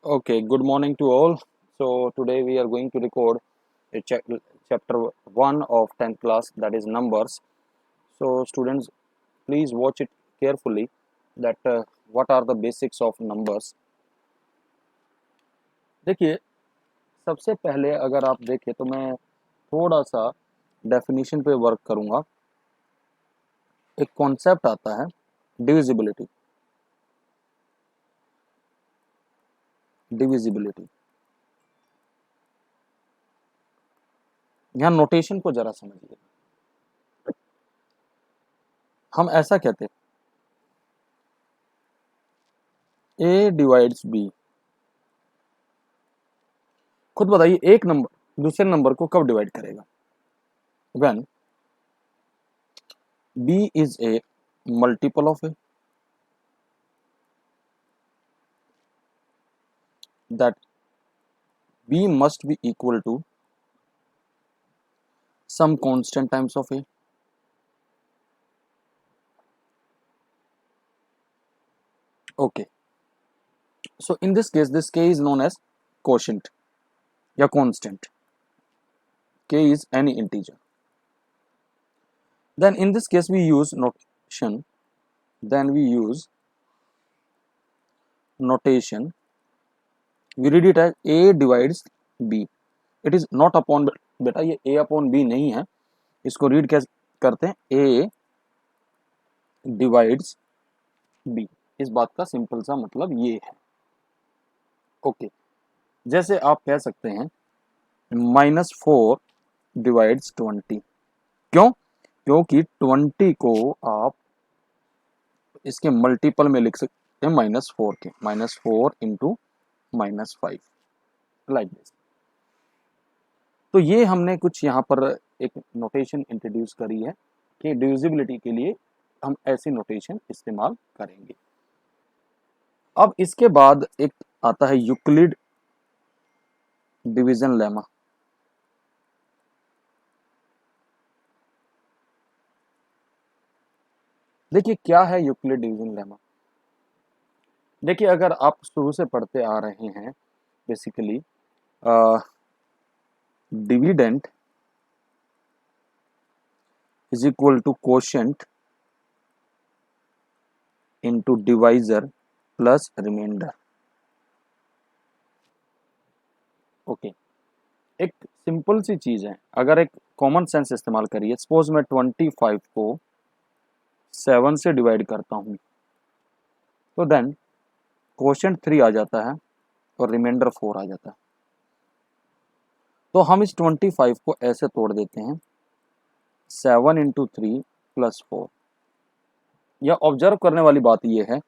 Okay, good morning to all. So today we are going to record a chapter 1 of 10th class, that is numbers. So students, please watch it carefully that what are the basics of numbers. देखिए, सबसे पहले अगर आप देखें तो मैं थोड़ा सा डेफिनेशन पे वर्क करूंगा. एक कॉन्सेप्ट आता है डिविजिबिलिटी. डिविजिबिलिटी यहाँ नोटेशन को जरा समझिए. हम ऐसा कहते हैं ए डिवाइड्स बी. खुद बताइए, एक नंबर दूसरे नंबर को कब डिवाइड करेगा? When b is a multiple of a, that b must be equal to some constant times of a. Okay, so in this case this k is known as quotient या constant. K is any integer. Then in this case we use notation. We read it as a divides b. It is not upon, बेटा ये a upon b नहीं है. इसको read कैसे करते हैं? a divides b. इस बात का सिंपल सा मतलब ये है. ओके, जैसे आप कह सकते हैं -4 डिवाइड्स 20. क्यों? क्योंकि 20 को आप इसके मल्टीपल में लिख सकते हैं -4 के. -4 इंटू -5 लाइक दिस. तो ये हमने कुछ यहाँ पर एक नोटेशन इंट्रोड्यूस करी है कि डिविजिबिलिटी के लिए हम ऐसी नोटेशन इस्तेमाल करेंगे. अब इसके बाद एक आता है यूक्लिड डिवीजन लेमा. देखिए क्या है यूक्लिड डिवीजन लेमा. देखिए, अगर आप शुरू से पढ़ते आ रहे हैं basically dividend is equal to quotient into divisor plus remainder. Okay, एक सिंपल सी चीज है. अगर एक कॉमन सेंस इस्तेमाल करिए, सपोज मैं 25 को 7 से डिवाइड करता हूं तो देन कोशेंट 3 आ जाता है और रिमाइंडर 4 आ जाता है. तो हम इस 25 को ऐसे तोड़ देते हैं 7 इंटू 3 प्लस 4. यह ऑब्जर्व करने वाली बात यह है,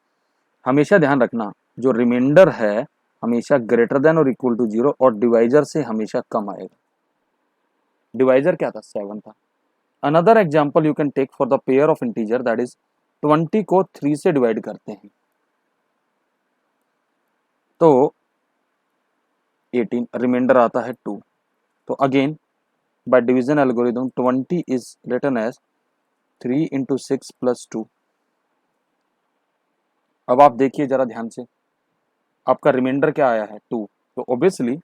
हमेशा ध्यान रखना जो रिमाइंडर है हमेशा ग्रेटर देन और इक्वल टू 0 और डिवाइजर से हमेशा कम आएगा. डिवाइजर क्या था? 7 था. Another example you can take for the pair of integer, that is 20 को 3 से डिवाइड करते हैं तो 18, रिमाइंडर आता है 2. तो again by division algorithm 20 is written as 3 into 6 plus 2. अब आप देखिए जरा ध्यान से, आपका रिमाइंडर क्या आया है? 2. तो obviously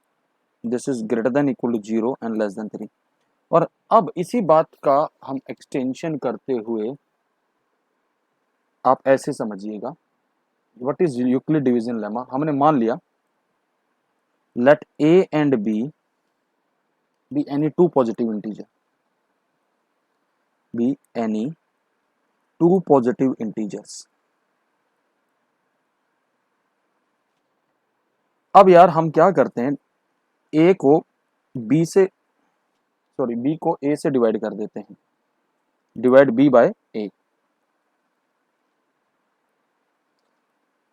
this is greater than equal to 0 and less than 3. और अब इसी बात का हम एक्सटेंशन करते हुए आप ऐसे समझिएगा, what is Euclid division lemma. हमने मान लिया let a and b be any two positive integer, be any two positive integers. अब यार हम क्या करते हैं, a को b से डिवाइड कर देते हैं. Divide b by a.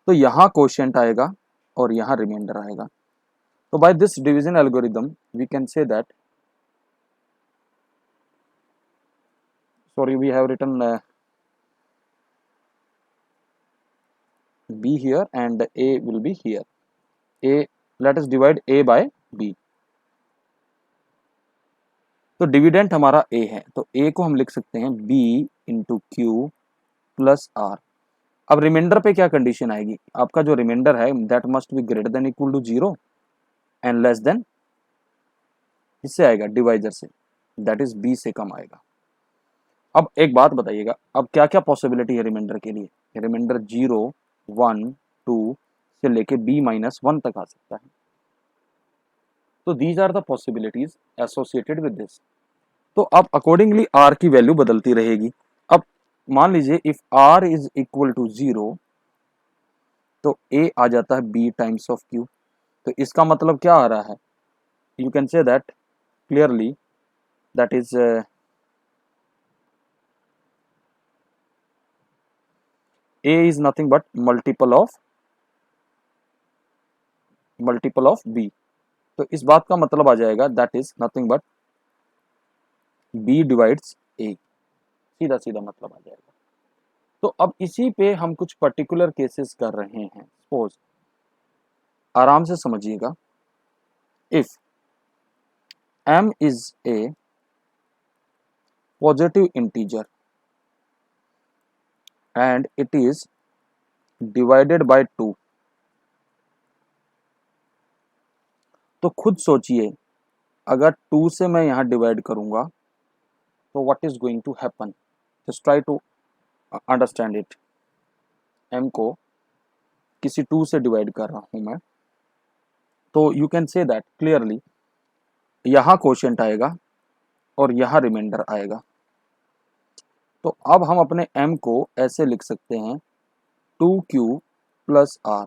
तो यहां कोशेंट आएगा और यहां रिमाइंडर आएगा. तो by this division algorithm we can say that, sorry we have written b here and a will be here. a, let us divide a by b. तो dividend हमारा a है तो a को हम लिख सकते हैं b into q plus r. अब रिमाइंडर पे क्या कंडीशन आएगी, आपका जो रिमाइंडर है that must be greater than equal to 0 and less than, इससे आएगा डिवाइजर से, दैट इज b से कम आएगा। अब एक बात बताइएगा, अब क्या क्या पॉसिबिलिटी है रिमाइंडर के लिए, रिमाइंडर 0 1 2 से लेके b-1 तक आ सकता है। तो these are the possibilities associated with this. तो अब अकॉर्डिंगली r की वैल्यू बदलती रहेगी। अब मान लीजिए if r is equal to 0 तो a आ जाता है b टाइम्स ऑफ q। तो इसका मतलब क्या आ रहा है, you can say that clearly that is a is nothing but multiple of b। तो इस बात का मतलब आ जाएगा that is nothing but b divides a, सीधा सीधा मतलब आ जाएगा। तो अब इसी पे हम कुछ पर्टिकुलर केसेस कर रहे हैं। सपोज, आराम से समझिएगा, if m is a positive integer and it is divided by 2, तो खुद सोचिए अगर 2 से मैं यहां डिवाइड करूंगा तो what is going to happen, just try to understand it. m को किसी 2 से डिवाइड कर रहा हूं मैं, तो you can say that clearly यहाँ क्वोशिएंट आएगा और यहाँ रिमाइंडर आएगा। तो अब हम अपने m को ऐसे लिख सकते हैं 2q प्लस r,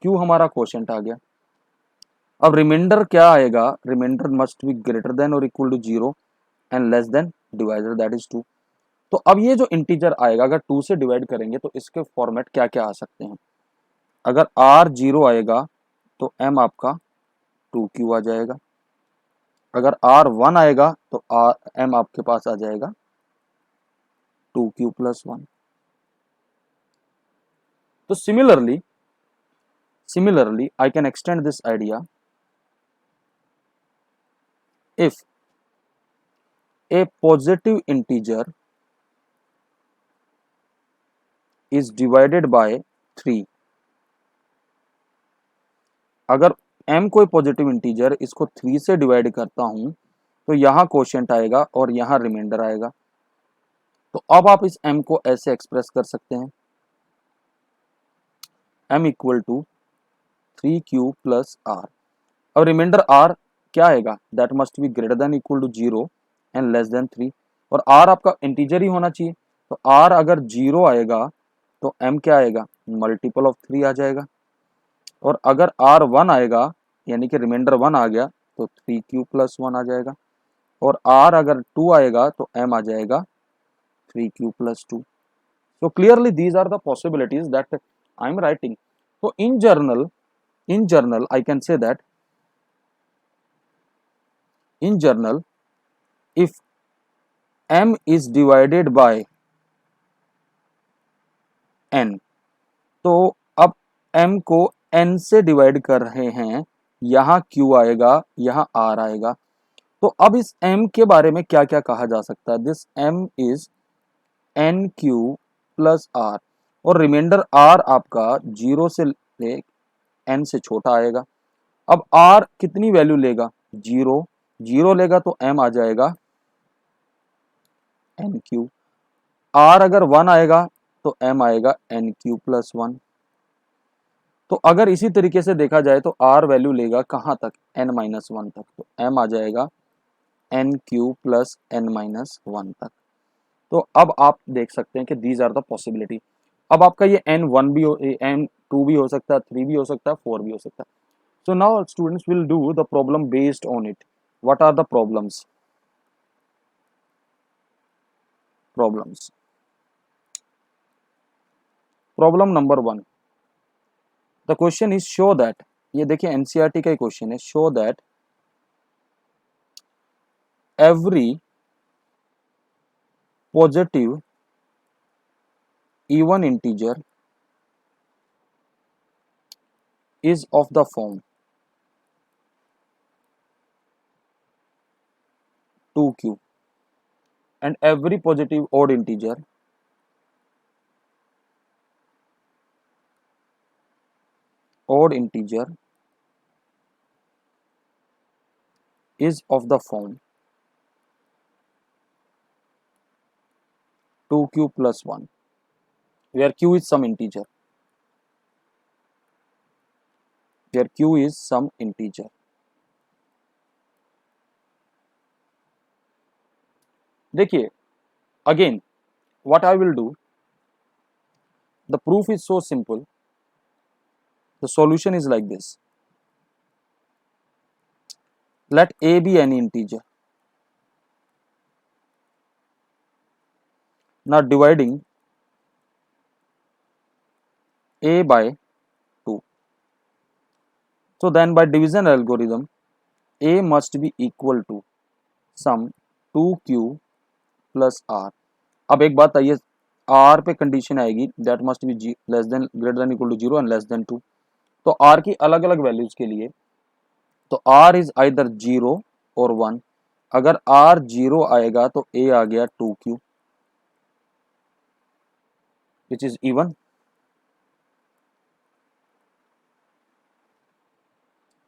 q हमारा क्वोशिएंट आ गया। अब रिमाइंडर क्या आएगा, remainder must be greater than और equal to 0 and less than divider that is 2। तो अब ये जो इंटीजर आएगा अगर 2 से डिवाइड करेंगे तो इसके फॉर्मेट क्या क्या आ सकते हैं। अगर r 0 आएगा तो m आपका 2q आ जाएगा, अगर r 1 आएगा तो m आपके पास आ जाएगा 2q प्लस 1। तो similarly I can extend this idea if a positive integer is divided by 3, अगर m कोई पॉजिटिव इंटीजर इसको 3 से डिवाइड करता हूं तो यहाँ क्वोशिएंट आएगा और यहाँ रिमाइंडर आएगा। तो अब आप इस m को ऐसे एक्सप्रेस कर सकते हैं, m equal to 3q plus r। अब रिमाइंडर r क्या आएगा, that must be greater than equal to 0 and less than 3, और r आपका इंटीजर ही होना चाहिए। तो r अगर 0 आएगा तो m क्या आएगा, मल्टीपल ऑफ 3 आ जाएगा, और अगर r 1 आएगा यानी कि रिमाइंडर 1 आ गया तो 3q प्लस 1 आ जाएगा, और r अगर 2 आएगा तो m आ जाएगा 3q plus 2। So clearly these are the possibilities that I am writing. So in general I can say that in general if m is divided by n, तो अब m को n से divide कर रहे हैं, यहाँ q आएगा यहाँ r आएगा। तो अब इस m के बारे में क्या क्या कहा जा सकता है, this m is n q plus r, और रिमाइंडर r आपका 0 से ले n से छोटा आएगा। अब r कितनी वैल्यू लेगा, 0 लेगा तो m आ जाएगा एन क्यू, r अगर 1 आएगा तो m आएगा एन क्यू प्लस 1। तो अगर इसी तरीके से देखा जाए तो r वैल्यू लेगा कहाँ तक, n-1 तक, तो m आ जाएगा एन क्यू प्लस n-1 तक। तो अब आप देख सकते हैं कि दीज आर द पॉसिबिलिटी। अब आपका ये n1 भी हो, n2 भी हो सकता है, 3 भी हो सकता है, 4 भी हो सकता है। So now students will do the problem based on it. What are the problems? Problem number 1, the question is show that, ये देखिए एनसीईआरटी का ही क्वेश्चन है, show that every positive even integer is of the form 2q and every positive odd integer odd integer is of the form 2q plus 1, where q is some integer, where q is some integer. देखिए, again, what I will do, the proof is so simple. The solution is like this. Let a be any integer. Now dividing a by 2. So then by division algorithm, a must be equal to sum 2q plus r. अब एक बात आइए, r पे condition आएगी that must be less than greater than equal to 0 and less than 2. तो r की अलग अलग वैल्यूज के लिए तो r इज आइदर 0 और 1. अगर r 0 आएगा तो a आ गया 2q विच इज इवन.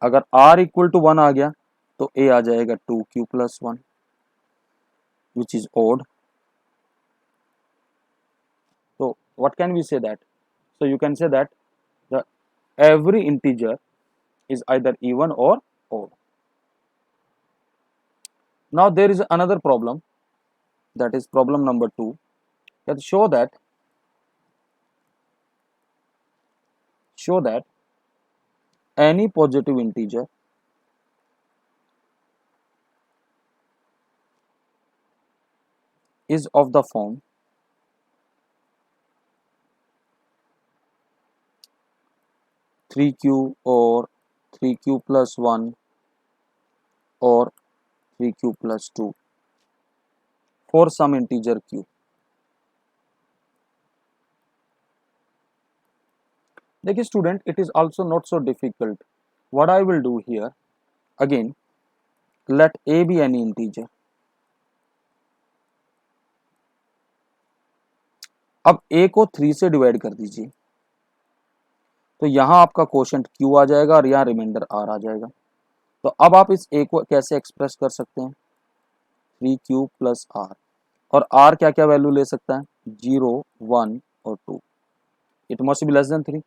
अगर r इक्वल टू 1 आ गया तो a आ जाएगा 2q प्लस 1 which is odd. So what can we say that? So you can say that the every integer is either even or odd. Now there is another problem, that is problem number 2, that show that any positive integer is of the form 3q or 3q plus 1 or 3q plus 2 for some integer q. देखिए student, it is also not so difficult. What I will do here, again, let a be any integer. अब a को 3 से divide कर दीजिए तो यहाँ आपका quotient q आ जाएगा और यहाँ रिमाइंडर r आ जाएगा. तो अब आप इस a को कैसे एक्सप्रेस कर सकते हैं, 3q प्लस r. और r क्या क्या वैल्यू ले सकता है, 0, 1 और 2. It must be less than 3.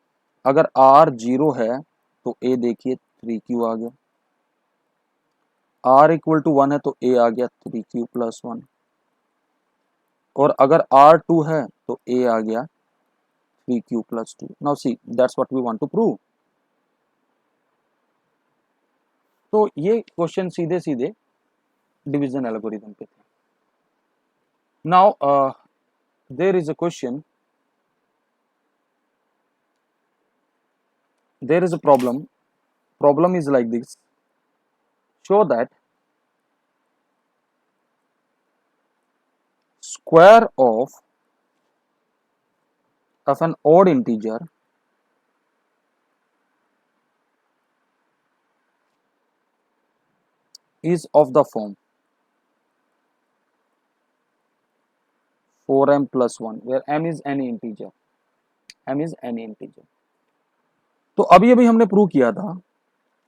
अगर r 0 है तो a देखिए 3q आ गया, r इक्वल टू 1 है तो a आ गया 3q प्लस 1. और अगर r 2 है तो a आ गया 3q plus 2. Now see, that's what we want to prove. तो ये क्वेश्चन सीधे सीधे डिवीजन एल्गोरिथम पे थे. Now there is a question, there is a problem is like this. Show that square of an odd integer is of the form 4m plus 1, where m is any integer. m is any integer. तो अभी अभी हमने prove किया था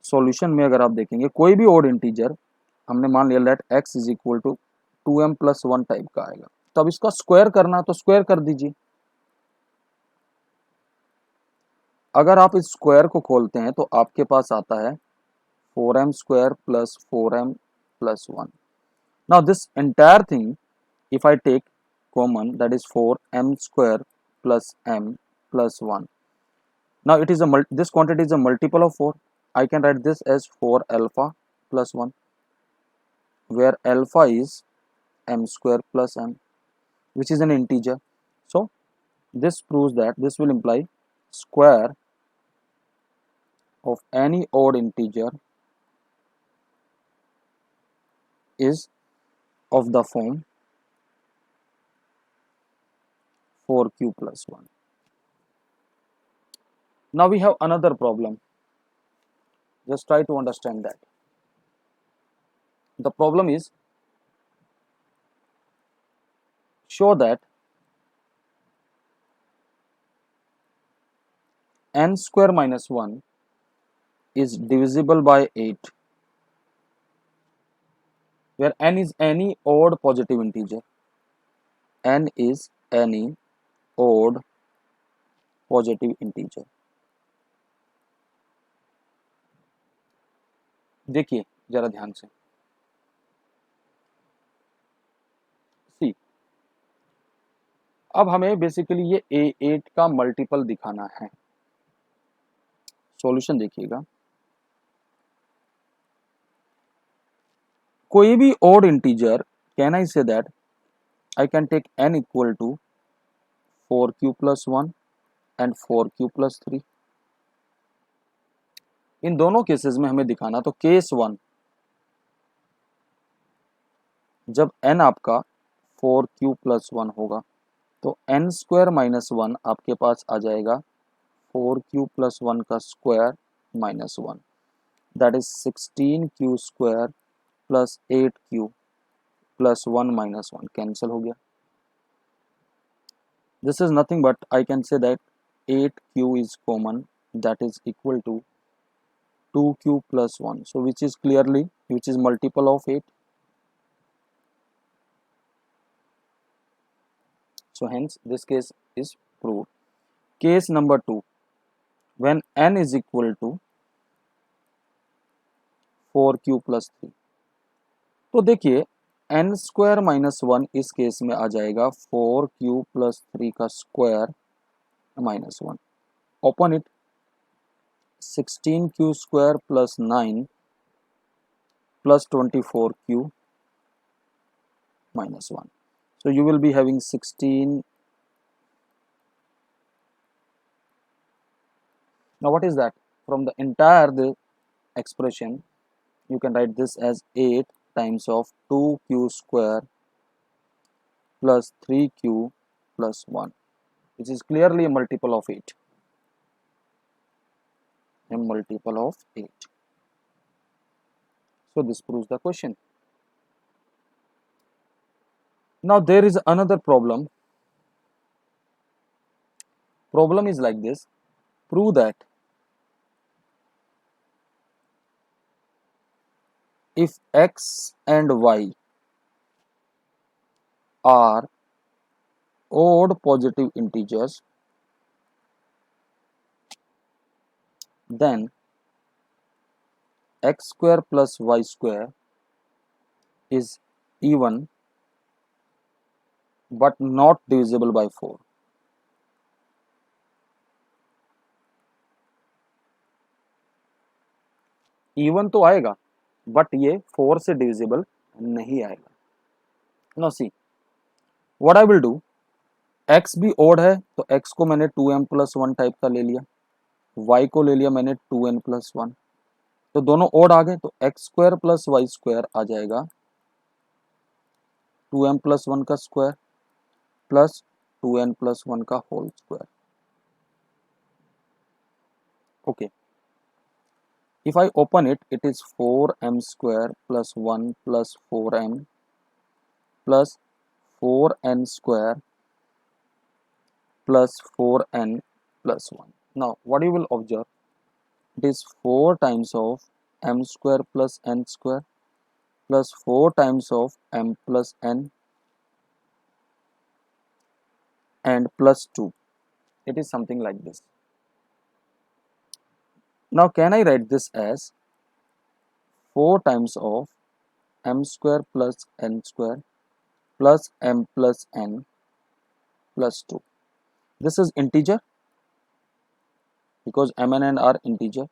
solution में. अगर आप देखेंगे कोई भी ओड इंटीजर हमने मान लिया let x is equal to 2m plus 1 type का आएगा, तो अब इसका स्क्वायर करना तो स्क्वायर कर दीजिए. अगर आप इस स्क्वायर को खोलते हैं तो आपके पास आता है 4m square plus 4m plus 1. Now this entire thing if I take common, that is 4m square plus m plus 1. Now it is this quantity is a multiple of 4. I can write this as 4 alpha plus 1, where alpha is m square plus m, which is an integer. So this proves that this will imply square of any odd integer is of the form 4q plus 1. Now we have another problem. Just try to understand that. The problem is, show that n square minus 1 is divisible by 8, where n is any odd positive integer. N is any odd positive integer. देखिए जरा ध्यान से, सी अब हमें basically ये A8 का multiple दिखाना है। सॉल्यूशन देखिएगा, कोई भी odd integer, can I say that I can take n equal to 4q plus 1 and 4q plus 3। इन दोनों केसेस में हमें दिखाना, तो केस 1 जब n आपका 4q plus 1 होगा तो n स्क्वायर माइनस 1 आपके पास आ जाएगा 4q plus 1 का square minus 1, that is 16q square plus 8q plus 1 minus 1 cancel हो गया। This is nothing but I can say that 8q is common, that is equal to 2q plus 1, so which is multiple of 8, so hence this case is proved. Case number 2, when n is equal to 4q plus 3, तो देखिए n square minus 1 इस case में आ जाएगा 4q plus 3 का square minus 1, open it 16q square plus 9 plus 24q minus 1. So you will be having 16. Now what is that? From the entire expression, you can write this as 8 times of 2q square plus 3q plus 1, which is clearly a multiple of 8. A multiple of 8. So this proves the question. Now there is another problem. Problem is like this. Prove that if x and y are odd positive integers, then x square plus y square is even but not divisible by 4. Even तो आएगा but ये 4 से divisible नहीं आएगा। No see what I will do, x भी odd है तो x को मैंने 2m प्लस 1 टाइप का ले लिया, y को ले लिया मैंने 2n प्लस 1, तो दोनों ओड आ गए, तो x square plus Y square आ जाएगा 2m प्लस 1 का स्क्वायर प्लस 2n प्लस 1 का whole square. Okay, if I open it, it is 4m square plus 1 plus 4m plus 4n square plus 4n plus 1. Now what you will observe, it is 4 times of m square plus n square plus 4 times of m plus n and plus 2. It is something like this. Now can I write this as 4 times of m square plus n square plus m plus n plus 2. This is integer because m and n are integer.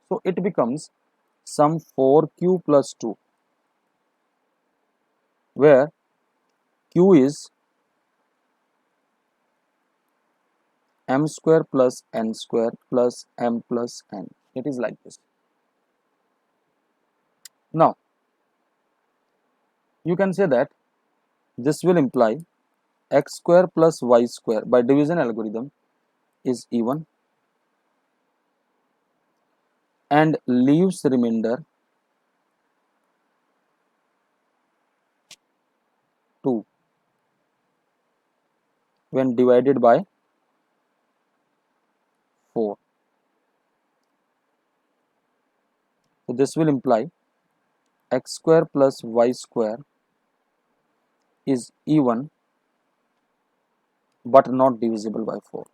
So it becomes sum 4q plus 2, where q is m square plus n square plus m plus n. It is like this. Now you can say that this will imply x square plus y square by division algorithm is even and leaves remainder 2 when divided by 4. तो this will imply x square plus y square is even but not divisible by 4.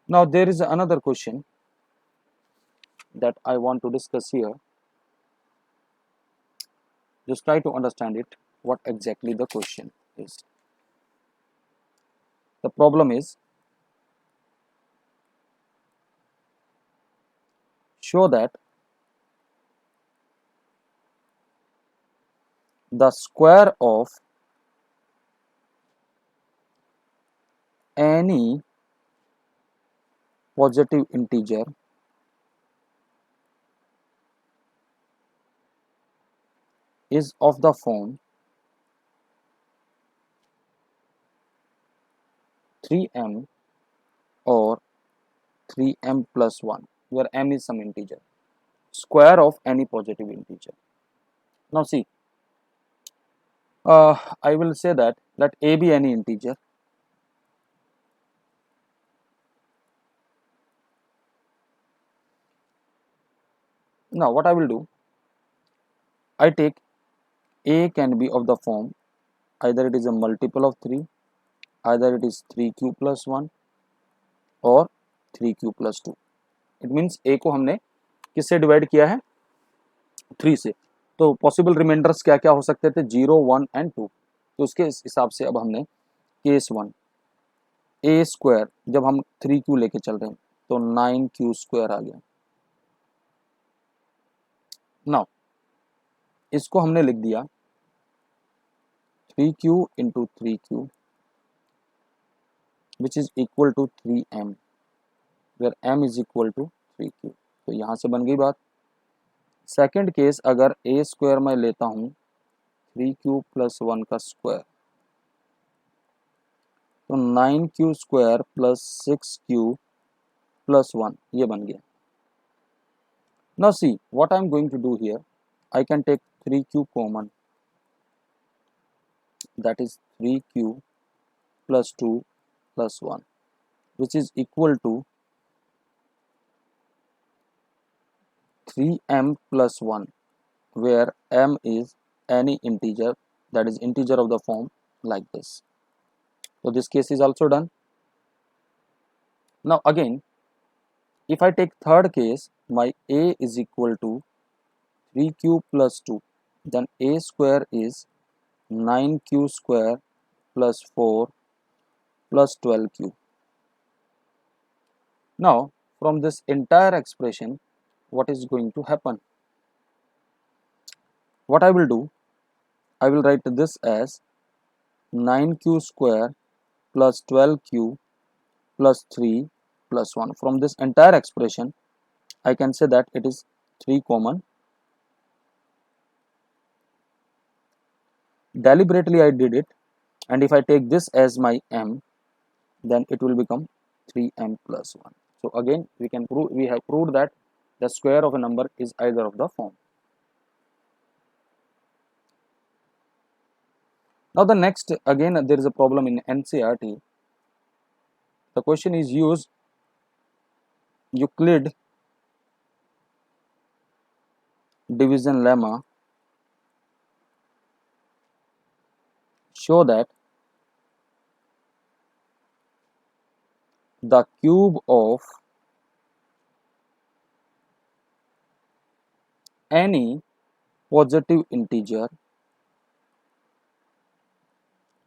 Now there is another question that I want to discuss here. Just try to understand it, what exactly the question is. The problem is, show that the square of any positive integer is of the form 3m or 3m plus 1, where m is some integer. Square of any positive integer. Now see, I will say that let a be any integer. Now what I will do, I take a can be of the form either it is a multiple of 3, either it is 3q plus 1 और 3q plus 2. It means a को हमने किससे divide किया है, 3 से. तो possible reminders क्या क्या हो सकते थे, 0, 1 एंड 2. तो उसके हिसाब से अब हमने केस 1 a स्क्वायर, जब हम 3q लेके चल रहे हैं तो 9q स्क्वायर आ गया. नाउ इसको हमने लिख दिया 3q into 3q which is equal to 3m, where m is equal to 3q. तो यहाँ से बन गई बात. सेकेंड केस, अगर a स्क्वायर मैं लेता हूँ 3q प्लस 1 का स्क्वायर, तो 9q square plus 6q plus 1 ये बन गया. Now see what I am going to do here. I can take 3q common, that is 3q plus 2 plus 1, which is equal to 3m plus 1, where m is any integer, that is integer of the form like this. So this case is also done. Now again, if I take third case, my a is equal to 3q plus 2, then a square is 9q square plus 4 plus 12q. Now from this entire expression, what is going to happen? What I will do, I will write this as 9q square plus 12q plus 3 plus 1. From this entire expression, I can say that it is 3 common. Deliberately I did it, and if I take this as my m, then it will become 3m plus 1. So again we have proved that the square of a number is either of the form. Now the next, again there is a problem in NCERT. The question is use Euclid division lemma. Show that the cube of any positive integer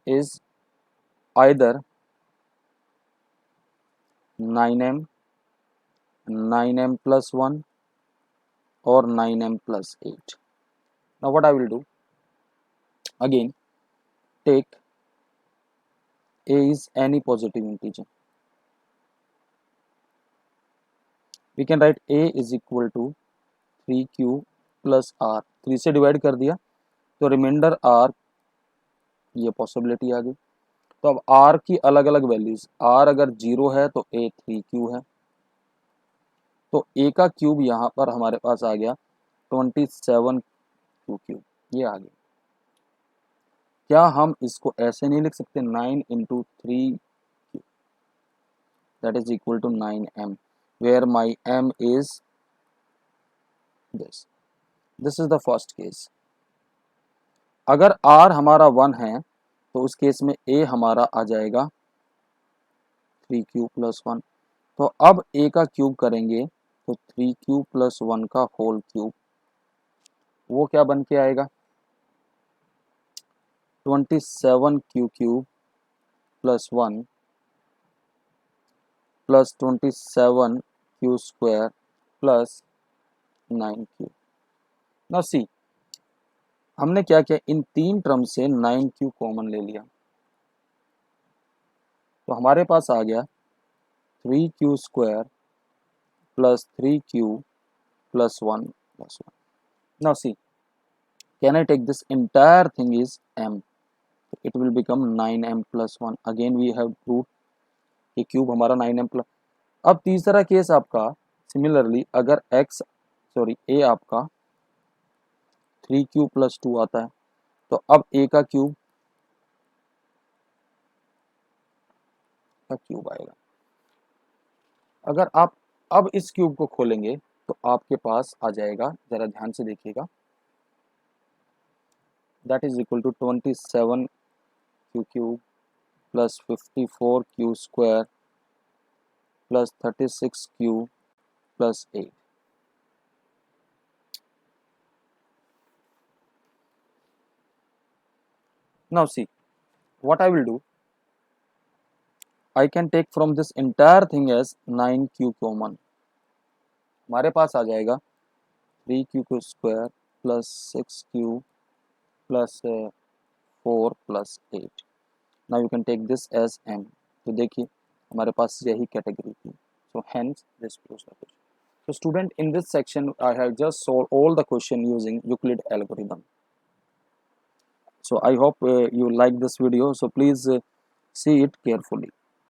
is either 9m, 9m plus 1 or 9m plus 8. Now what I will do, again take a is any positive integer. We can write a is equal to 3q plus r. 3 से divide कर दिया तो reminder r, ये possibility आ गई. तो अब r की अलग अलग वैल्यूज, r अगर 0 है तो a 3q है, तो a का क्यूब यहाँ पर हमारे पास आ गया 27q क्यूब, ये आ गया. क्या हम इसको ऐसे नहीं लिख सकते 9 into 3 that is equal to 9m, where my m is this is the first case. अगर r हमारा 1 है तो उस केस में a हमारा आ जाएगा 3q प्लस 1। तो अब a का क्यूब करेंगे तो 3q प्लस 1 का होल क्यूब, वो क्या बन के आएगा 27q cube plus 1 plus 27q square plus 9q। Now see, हमने क्या किया, इन तीन टर्म से 9q कॉमन ले लिया, तो हमारे पास आ गया 3q square plus 3q plus 1 plus 1। Now see, can I take this entire thing is m, it will become 9m plus 1, again we have proved कि क्यूब हमारा 9m प्लस। अब तीसरा केस आपका सिमिलरली, अगर a आपका 3q plus 2 आता है तो अब a का क्यूब आएगा। अगर आप अब इस क्यूब को खोलेंगे तो आपके पास आ जाएगा, जरा ध्यान से देखिएगा, that is equal to 27q cube plus 54q square plus 36q plus 8। Now see, what I will do, I can take from this entire thing as 9q common। हमारे पास आ जाएगा 3q square plus 6q plus 4 plus 8। Now you can take this as m। तो देखिए हमारे पास यही category थी, so hence this proves the question. So student, in this section I have just solved all the question using Euclid algorithm. So I hope you like this video, so please see it carefully.